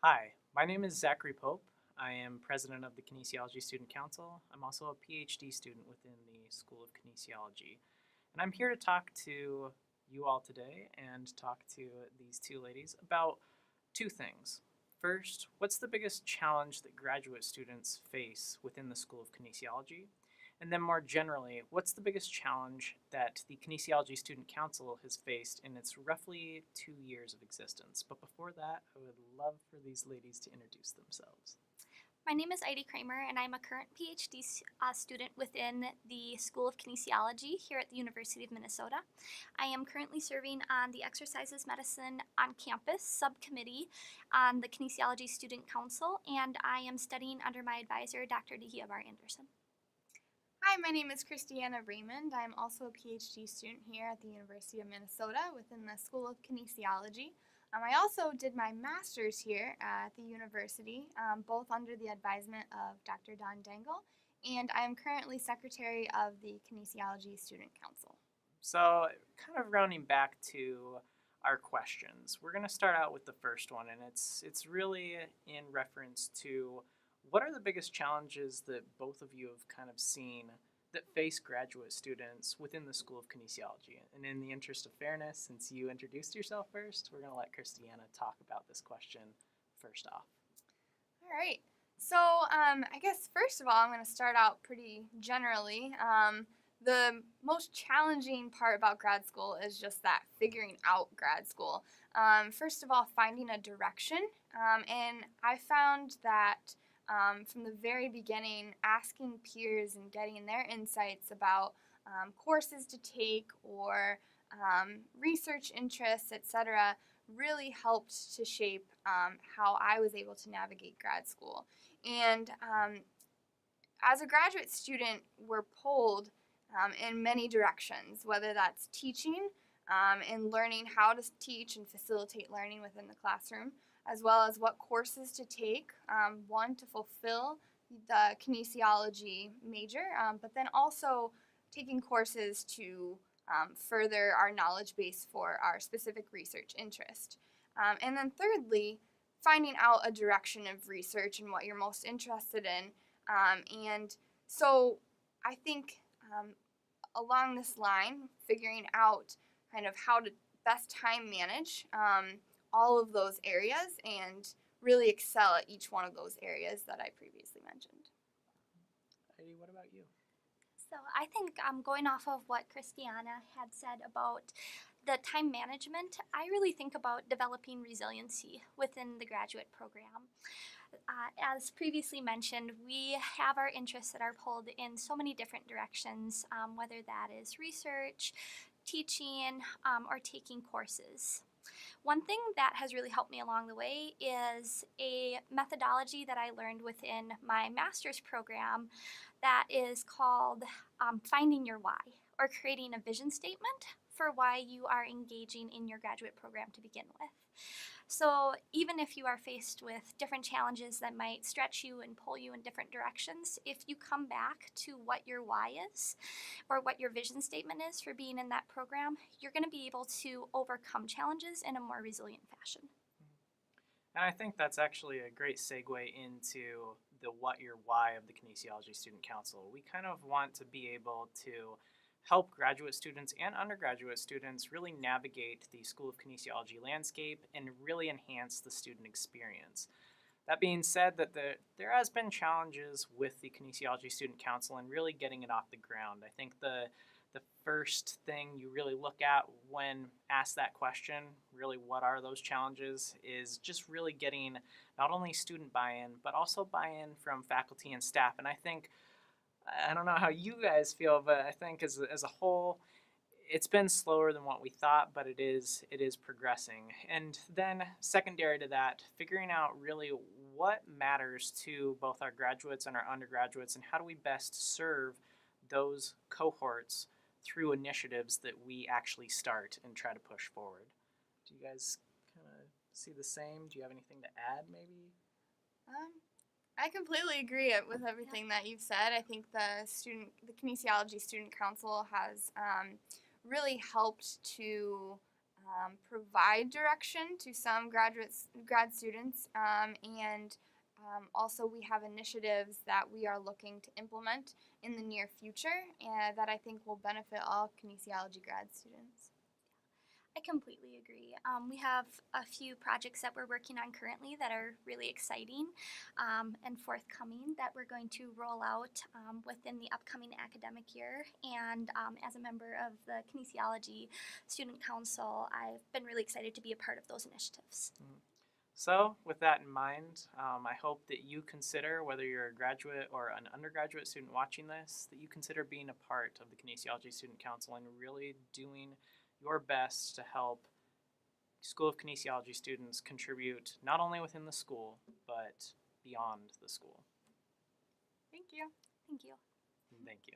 Hi, my name is Zachary Pope. I am president of the Kinesiology Student Council. I'm also a PhD student within the School of Kinesiology. And I'm here to talk to you all today and talk to these two ladies about two things. First, what's the biggest challenge that graduate students face within the School of Kinesiology? And then more generally, what's the biggest challenge that the Kinesiology Student Council has faced in its roughly 2 years of existence? But before that, I would love for these ladies to introduce themselves. My name is Heidi Kramer, and I'm a current PhD student within the School of Kinesiology here at the University of Minnesota. I am currently serving on the Exercises Medicine on Campus subcommittee on the Kinesiology Student Council, and I am studying under my advisor, Dr. Dehia Bar Anderson. Hi, my name is Christiana Raymond. I'm also a PhD student here at the University of Minnesota within the School of Kinesiology. I also did my master's here at the university, both under the advisement of Dr. Don Dangle, and I am currently secretary of the Kinesiology Student Council. So, kind of rounding back to our questions, we're going to start out with the first one, and it's really in reference to what are the biggest challenges that both of you have kind of seen that face graduate students within the School of Kinesiology? And in the interest of fairness, since you introduced yourself first, we're going to let Christiana talk about this question first off. All right. So I guess first of all, I'm going to start out pretty generally. The most challenging part about grad school is just that figuring out grad school. First of all, finding a direction. And I found that from the very beginning, asking peers and getting their insights about courses to take or research interests, etc., really helped to shape how I was able to navigate grad school. And as a graduate student, we're pulled in many directions, whether that's teaching and learning how to teach and facilitate learning within the classroom, as well as what courses to take, one, to fulfill the kinesiology major, but then also taking courses to further our knowledge base for our specific research interest. And then thirdly, finding out a direction of research and what you're most interested in. And so I think along this line, figuring out kind of how to best time manage all of those areas and really excel at each one of those areas that I previously mentioned. Heidi, what about you? So I think going off of what Christiana had said about the time management, I really think about developing resiliency within the graduate program. As previously mentioned, we have our interests that are pulled in so many different directions, whether that is research, teaching, or taking courses. One thing that has really helped me along the way is a methodology that I learned within my master's program that is called Finding Your Why, or creating a vision statement for why you are engaging in your graduate program to begin with. So even if you are faced with different challenges that might stretch you and pull you in different directions, if you come back to what your why is or what your vision statement is for being in that program, you're going to be able to overcome challenges in a more resilient fashion. And I think that's actually a great segue into the what your why of the Kinesiology Student Council. We kind of want to be able to help graduate students and undergraduate students really navigate the School of Kinesiology landscape and really enhance the student experience. That being said, that there has been challenges with the Kinesiology Student Council and really getting it off the ground. I think the first thing you really look at when asked that question, really what are those challenges, is just really getting not only student buy-in, but also buy-in from faculty and staff. And I think, I don't know how you guys feel, but I think as a whole, it's been slower than what we thought, but it is progressing. And then secondary to that, figuring out really what matters to both our graduates and our undergraduates, and how do we best serve those cohorts through initiatives that we actually start and try to push forward. Do you guys kind of see the same? Do you have anything to add maybe? I completely agree with everything that you've said. I think the Kinesiology Student Council has really helped to provide direction to some grad students, and also we have initiatives that we are looking to implement in the near future and that I think will benefit all kinesiology grad students. I completely agree. We have a few projects that we're working on currently that are really exciting and forthcoming that we're going to roll out within the upcoming academic year. And as a member of the Kinesiology Student Council, I've been really excited to be a part of those initiatives. So, with that in mind, I hope that you consider, whether you're a graduate or an undergraduate student watching this, that you consider being a part of the Kinesiology Student Council and really doing your best to help School of Kinesiology students contribute not only within the school, but beyond the school. Thank you. Thank you. Thank you.